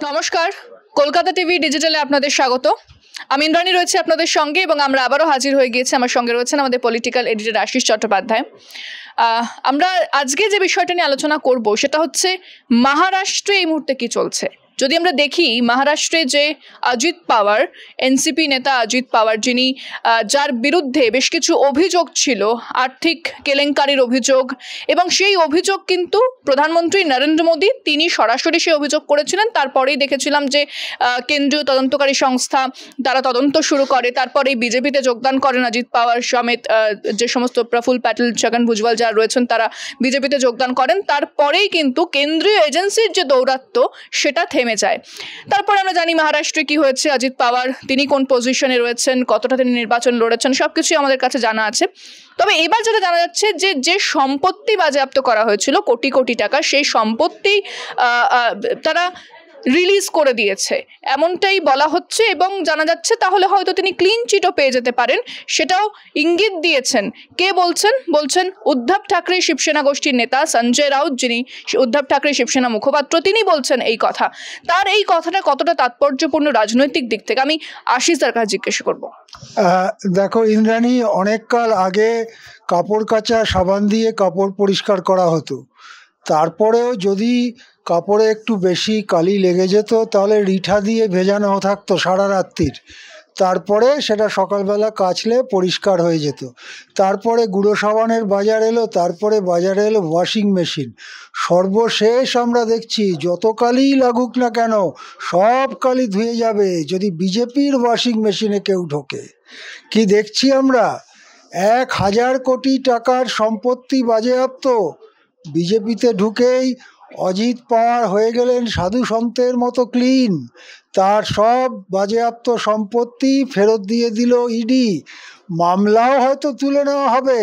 নমস্কার, কলকাতা টিভি ডিজিটালে আপনাদের স্বাগত। আমি ইন্দ্রাণী রয়েছে আপনাদের সঙ্গে এবং আমরা আবারও হাজির হয়ে গিয়েছি। আমার সঙ্গে রয়েছেন আমাদের পলিটিক্যাল এডিটর আশিস চট্টোপাধ্যায়। আমরা আজকে যে বিষয়টা নিয়ে আলোচনা করব সেটা হচ্ছে মহারাষ্ট্রে এই মুহূর্তে কি চলছে। যদি আমরা দেখি মহারাষ্ট্রে যে অজিত পাওয়ার, এনসিপি নেতা অজিত পাওয়ার, যিনি যার বিরুদ্ধে বেশ কিছু অভিযোগ ছিল, আর্থিক কেলেঙ্কারির অভিযোগ, এবং সেই অভিযোগ কিন্তু প্রধানমন্ত্রী নরেন্দ্র মোদী তিনি সরাসরি সেই অভিযোগ করেছিলেন। তারপরেই দেখেছিলাম যে কেন্দ্রীয় তদন্তকারী সংস্থা তারা তদন্ত শুরু করে, তারপরে বিজেপিতে যোগদান করেন অজিত পাওয়ার সমেত যে সমস্ত প্রফুল্ল প্যাটেল, ছগন ভুজবল যারা রয়েছেন তারা বিজেপিতে যোগদান করেন। তারপরেই কিন্তু কেন্দ্রীয় এজেন্সির যে দৌরাত্ম্য সেটা থেমে যায়। তারপরে আমরা জানি মহারাষ্ট্রে কি হয়েছে, অজিত পাওয়ার তিনি কোন পজিশনে রয়েছেন, কতটা তিনি নির্বাচন লড়েছেন, সবকিছুই আমাদের কাছে জানা আছে। তবে এবার যেটা জানা যাচ্ছে যে সম্পত্তি বাজেয়াপ্ত করা হয়েছিল কোটি কোটি টাকা, সেই সম্পত্তি তারা রিলিজ করে দিয়েছে এমনটাই বলা হচ্ছে এবং জানা যাচ্ছে তাহলে হয়তো তিনি ক্লিন চিটও পেয়ে যেতে পারেন, সেটাও ইঙ্গিত দিয়েছেন। কে বলছেন উদ্ধব ঠাকরে শিবসেনা গোষ্ঠীর নেতা সঞ্জয় রাউত, যিনি উদ্ধব ঠাকরে শিবসেনা মুখপাত্র, তিনি বলছেন এই কথা। তার এই কথাটা কতটা তাৎপর্যপূর্ণ রাজনৈতিক দিক থেকে আমি আশিস দার কাছে জিজ্ঞেস করবো। দেখো ইন্দ্রাণী, অনেককাল আগে কাপড় কাচা সাবান দিয়ে কাপড় পরিষ্কার করা হতো। তারপরেও যদি কাপড়ে একটু বেশি কালি লেগে যেত তাহলে রিঠা দিয়ে ভেজানো থাকতো সারা রাত্রির, তারপরে সেটা সকালবেলা কাচলে পরিষ্কার হয়ে যেত। তারপরে গুঁড়ো সাবানের বাজার এলো, তারপরে বাজারে এলো ওয়াশিং মেশিন। সর্বশেষ আমরা দেখছি যত কালিই লাগুক না কেন সব কালি ধুয়ে যাবে যদি বিজেপির ওয়াশিং মেশিনে কেউ ঢোকে। কি দেখছি আমরা? 1,000 কোটি টাকার সম্পত্তি বাজেয়াপ্ত। বিজেপিতে ঢুকেই অজিত পাওয়ার হয়ে গেলেন সাধু সন্তের মতো ক্লিন। তার সব বাজেয়াপ্ত সম্পত্তি ফেরত দিয়ে দিল ইডি। মামলাও হয়তো তুলে নেওয়া হবে,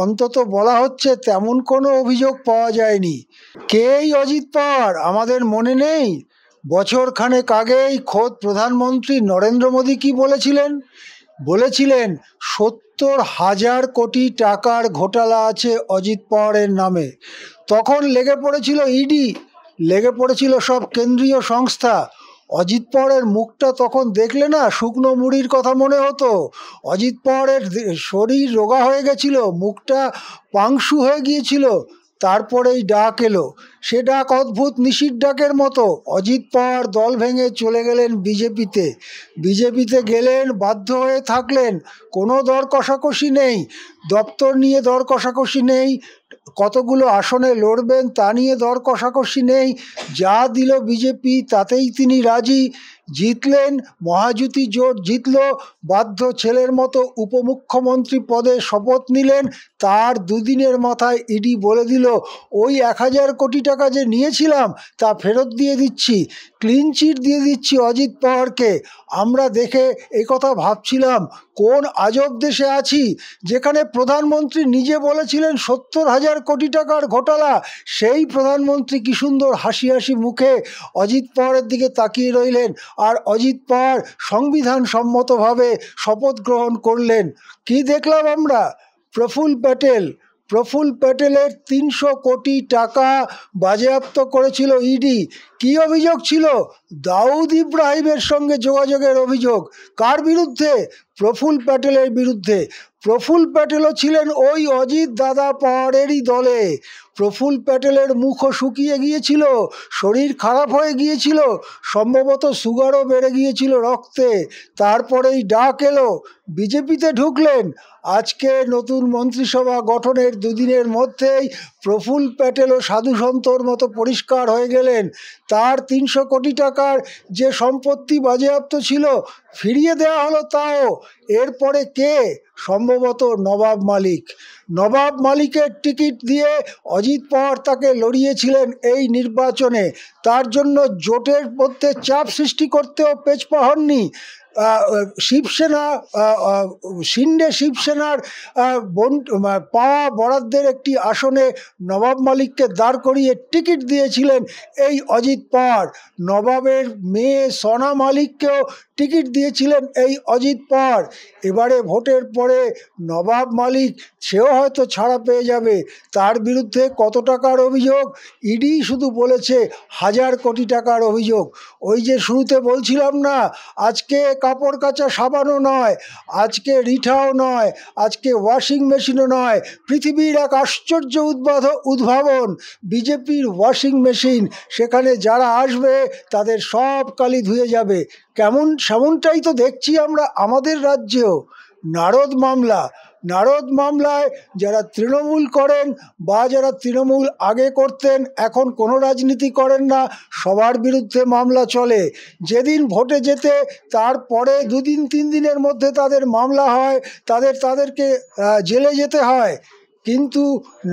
অন্তত বলা হচ্ছে তেমন কোনো অভিযোগ পাওয়া যায়নি। কেই অজিত পাওয়ার আমাদের মনে নেই? বছর খানেক আগেই খোদ প্রধানমন্ত্রী নরেন্দ্র মোদী কি বলেছিলেন 70,000 কোটি টাকার ঘোটালা আছে অজিত পাওয়ারের নামে। তখন লেগে পড়েছিল ইডি, লেগে পড়েছিল সব কেন্দ্রীয় সংস্থা। অজিত পাওয়ারের মুখটা তখন দেখলে না শুকনো মুড়ির কথা মনে হতো। অজিত পাওয়ারের শরীর রোগা হয়ে গেছিল, মুখটা পাংশু হয়ে গিয়েছিল। তারপরেই ডাক এলো, সে ডাক অদ্ভুত নিশির ডাকের মতো। অজিত পাওয়ার দল ভেঙে চলে গেলেন বিজেপিতে গেলেন, বাধ্য হয়ে থাকলেন। কোনো দর কষাকষি নেই, দপ্তর নিয়ে দর কষাকষি নেই, কতগুলো আসনে লড়বেন তা নিয়ে দর কষাকষি নেই। যা দিল বিজেপি তাতেই তিনি রাজি। জিতলেন, মহাজুতি জোট জিতল, বাধ্য ছেলের মতো উপমুখ্যমন্ত্রী পদে শপথ নিলেন। তার দুদিনের মাথায় ইডি বলে দিল ওই 1,000 কোটি টাকা যে নিয়েছিলাম তা ফেরত দিয়ে দিচ্ছি, ক্লিন চিট দিয়ে দিচ্ছি অজিত পাওয়ারকে। আমরা দেখে এই কথা ভাবছিলাম কোন আজব দেশে আছি যেখানে প্রধানমন্ত্রী নিজে বলেছিলেন 70,000 কোটি টাকার ঘোটালা। সেই প্রধানমন্ত্রী কি সুন্দর হাসি হাসি মুখে অজিত পাওয়ারের দিকে তাকিয়ে রইলেন, আর অজিত পাওয়ার সংবিধান সম্মতভাবে শপথ গ্রহণ করলেন। কি দেখলাম আমরা? প্রফুল্ল প্যাটেলের 300 কোটি টাকা বাজেয়াপ্ত করেছিল ইডি। কি অভিযোগ ছিল? দাউদ ইব্রাহিমের সঙ্গে যোগাযোগের অভিযোগ। কার বিরুদ্ধে? প্রফুল্ল প্যাটেলের বিরুদ্ধে। প্রফুল্ল প্যাটেলও ছিলেন ওই অজিত দাদা পাওয়ারেরই দলে। প্রফুল্ল প্যাটেলের মুখও শুকিয়ে গিয়েছিল, শরীর খারাপ হয়ে গিয়েছিল, সম্ভবত সুগারও বেড়ে গিয়েছিল রক্তে। তারপরেই ডাক এলো, বিজেপিতে ঢুকলেন। আজকে নতুন মন্ত্রিসভা গঠনের দুদিনের মধ্যেই প্রফুল্ল প্যাটেলও সাধুসন্তর মতো পরিষ্কার হয়ে গেলেন। তার 300 কোটি টাকার যে সম্পত্তি বাজেয়াপ্ত ছিল ফিরিয়ে দেওয়া হলো তাও। এরপরে কে? সম্ভবত নবাব মালিকের টিকিট দিয়ে অজিত পাওয়ার তাকে লড়িয়েছিলেন এই নির্বাচনে। তার জন্য জোটের মধ্যে চাপ সৃষ্টি করতেও পেছপা হননি। শিবসেনা শিন্ডে শিবসেনার পাওয়া বরাদ্দের একটি আসনে নবাব মালিককে দাঁড় করিয়ে টিকিট দিয়েছিলেন এই অজিত পাওয়ার। নবাবের মেয়ে সোনা মালিককেও টিকিট দিয়েছিলেন এই অজিত পাওয়ার। এবারে ভোটের পরে নবাব মালিক সেও হয়তো ছাড়া পেয়ে যাবে। তার বিরুদ্ধে কত টাকার অভিযোগ? ইডি শুধু বলেছে 1000 কোটি টাকার অভিযোগ। ওই যে শুরুতে বলছিলাম না, আজকে কাপড় কাচা সাবানও নয়, আজকে রিঠাও নয়, আজকে ওয়াশিং মেশিনও নয়, পৃথিবীর এক আশ্চর্য উদ্ভাবন বিজেপির ওয়াশিং মেশিন। সেখানে যারা আসবে তাদের সব কালি ধুয়ে যাবে। সেমনটাই তো দেখছি আমরা আমাদের রাজ্যেও। নারদ মামলায় যারা তৃণমূল করেন বা যারা তৃণমূল আগে করতেন, এখন কোনো রাজনীতি করেন না, সবার বিরুদ্ধে মামলা চলে। যেদিন ভোটে যেতে তারপরে 2 দিন 3 দিনের মধ্যে তাদের মামলা হয়, তাদেরকে জেলে যেতে হয়। কিন্তু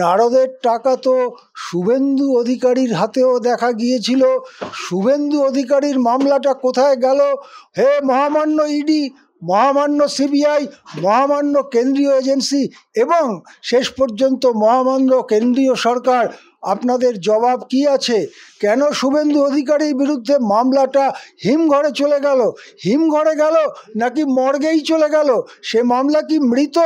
নারদের টাকা তো শুভেন্দু অধিকারীর হাতেও দেখা গিয়েছিল। শুভেন্দু অধিকারীর মামলাটা কোথায় গেল? হে মহামান্য ইডি, মহামান্য সিবিআই, মহামান্য কেন্দ্রীয় এজেন্সি এবং শেষ পর্যন্ত মহামান্য কেন্দ্রীয় সরকার, আপনাদের জবাব কি আছে? কেন শুভেন্দু অধিকারীর বিরুদ্ধে মামলাটা হিমঘরে চলে গেল? হিমঘরে গেল নাকি মর্গেই চলে গেল? সে মামলা কি মৃত?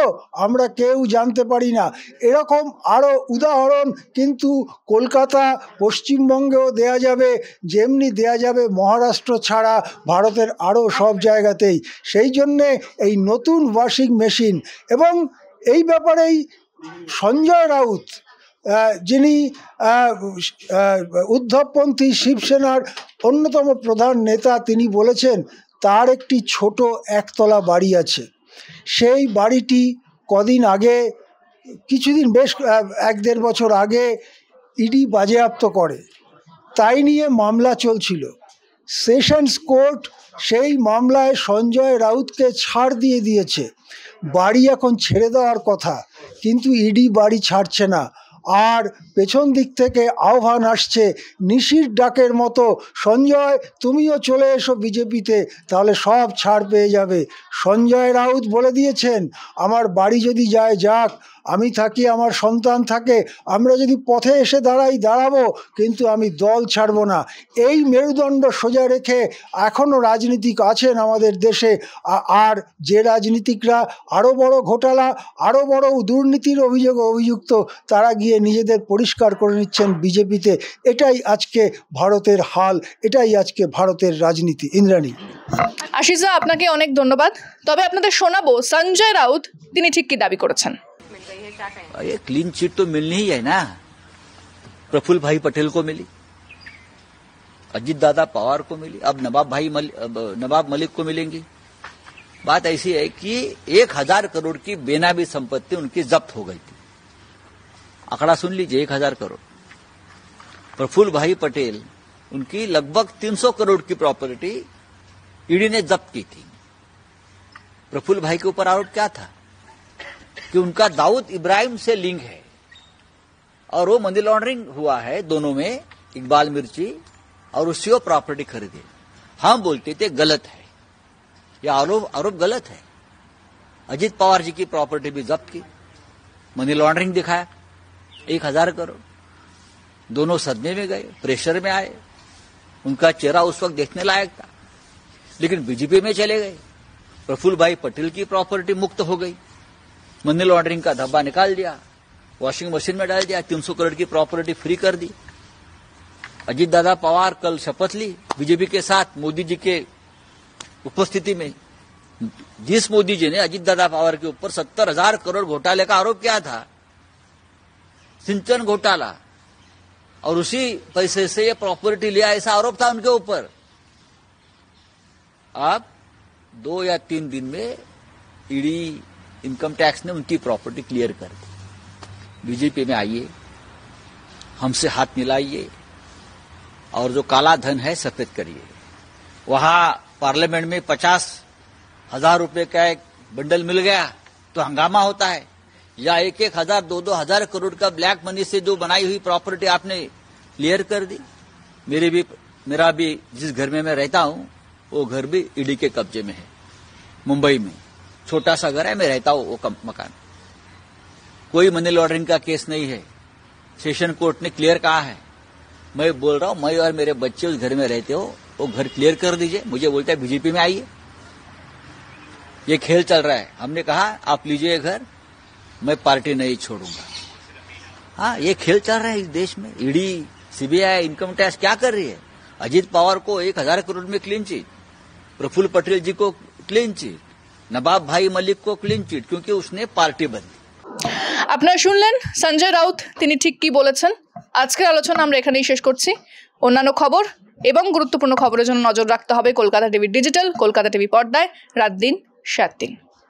আমরা কেউ জানতে পারি না। এরকম আরও উদাহরণ কিন্তু কলকাতা, পশ্চিমবঙ্গেও দেয়া যাবে, যেমনি দেয়া যাবে মহারাষ্ট্র ছাড়া ভারতের আরও সব জায়গাতেই। সেই জন্যে এই নতুন ওয়াশিং মেশিন এবং এই ব্যাপারেই সঞ্জয় রাউত, যিনি উদ্ধবপন্থী শিবসেনার অন্যতম প্রধান নেতা, তিনি বলেছেন তার একটি ছোট একতলা বাড়ি আছে। সেই বাড়িটি কদিন আগে, কিছুদিন বেশ 1-1.5 বছর আগে ইডি বাজেয়াপ্ত করে। তাই নিয়ে মামলা চলছিল। সেশনস কোর্ট সেই মামলায় সঞ্জয় রাউতকে ছাড় দিয়ে দিয়েছে। বাড়ি এখন ছেড়ে দেওয়ার কথা, কিন্তু ইডি বাড়ি ছাড়ছে না। আর পেছন দিক থেকে আহ্বান আসছে নিশির ডাকের মতো, সঞ্জয় তুমিও চলে এসো বিজেপিতে, তাহলে সব ছাড় পেয়ে যাবে। সঞ্জয় রাউত বলে দিয়েছেন, আমার বাড়ি যদি যায় যাক, আমি থাকি, আমার সন্তান থাকে, আমরা যদি পথে এসে দাঁড়াবো, কিন্তু আমি দল ছাড়বো না। এই মেরুদণ্ড সোজা রেখে এখনও রাজনীতিক আছেন আমাদের দেশে। আর যে রাজনীতিকরা আরও বড় ঘোটালা, আরও বড় দুর্নীতির অভিযুক্ত, তারা গিয়ে নিজেদের পরিষ্কার করে নিচ্ছেন বিজেপিতে। এটাই আজকে ভারতের হাল, এটাই আজকে ভারতের রাজনীতি। ইন্দ্রাণী। আশিস দা, আপনাকে অনেক ধন্যবাদ। তবে আপনাদের শোনাবো সঞ্জয় রাউত তিনি ঠিক কি দাবি করেছেন। ये क्लीन चिट तो मिलनी ही है ना। प्रफुल्ल भाई पटेल को मिली, अजीत दादा पवार को मिली, अब नवाब मलिक को मिलेंगी। बात ऐसी है कि 1000 करोड़ की बेनामी संपत्ति उनकी जब्त हो गई थी। आंकड़ा सुन लीजिए, 1000 करोड़। प्रफुल्ल भाई पटेल, उनकी लगभग 300 करोड़ की प्रॉपर्टी ईडी ने जब्त की थी। प्रफुल्ल भाई के ऊपर आरोप क्या था कि उनका दाऊद इब्राहिम से लिंक है और वो मनी लॉन्ड्रिंग हुआ है दोनों में, इकबाल मिर्ची, और उससे वो प्रॉपर्टी खरीदी। हम बोलते थे गलत है, यह आरोप गलत है। अजीत पवार जी की प्रॉपर्टी भी जब्त की, मनी लॉन्ड्रिंग दिखाया, 1000 करोड़। दोनों सदमे में गए, प्रेशर में आए, उनका चेहरा उस वक्त देखने लायक था, लेकिन बीजेपी में चले गए। प्रफुल्ल भाई पटेल की प्रॉपर्टी मुक्त हो गई, मनी लॉन्ड्रिंग का धब्बा निकाल दिया, वॉशिंग मशीन में डाल दिया, 300 करोड़ की प्रॉपर्टी फ्री कर दी। अजीत दादा पवार कल शपथ ली बीजेपी के साथ, मोदी जी के उपस्थिति में। जिस मोदी जी ने अजीत दादा पवार के ऊपर 70,000 करोड़ घोटाले का आरोप किया था, सिंचन घोटाला, और उसी पैसे से ये प्रॉपर्टी लिया, ऐसा आरोप था उनके ऊपर। अब 2 या 3 दिन में ईडी, इनकम टैक्स ने उनकी प्रॉपर्टी क्लियर कर दी। बीजेपी में आइए, हमसे हाथ मिलाइए, और जो काला धन है सफेद करिए। वहां पार्लियामेंट में 50,000 रुपए का एक बंडल मिल गया तो हंगामा होता है, या 1,000, 2,000 करोड़ का ब्लैक मनी से जो बनाई हुई प्रॉपर्टी आपने क्लियर कर दी। मेरा भी जिस घर में मैं रहता हूं, वो घर भी ईडी के कब्जे में है। मुंबई में, छोटा सा घर है, मैं रहता हूं वो मकान। कोई मनी लॉन्ड्रिंग का केस नहीं है, सेशन कोर्ट ने क्लियर कहा है। मैं बोल रहा हूं, मैं और मेरे बच्चे उस घर में रहते हो, वो घर क्लियर कर दीजिए। मुझे बोलता है बीजेपी में आइए, ये खेल चल रहा है। हमने कहा आप लीजिए घर, मैं पार्टी नहीं छोड़ूंगा। हाँ, ये खेल चल रहा है इस देश में। ईडी, सीबीआई, इनकम टैक्स क्या कर रही है? अजीत पवार को 1000 करोड़ में क्लीन चिट, प्रफुल्ल पटेल जी को क्लीन चिट, नवाब भाई मलिक को क्लीन चिट, क्योंकि उसने पार्टी बदली। আপনারা শুনলেন সঞ্জয় রাউত তিনি ঠিক কি বলেছেন। আজকের আলোচনা আমরা এখানেই শেষ করছি। অন্যান্য খবর এবং গুরুত্বপূর্ণ খবরের জন্য নজর রাখতে হবে Kolkata TV digital, Kolkata TV পর্দায় রাত দিন 7 দিন।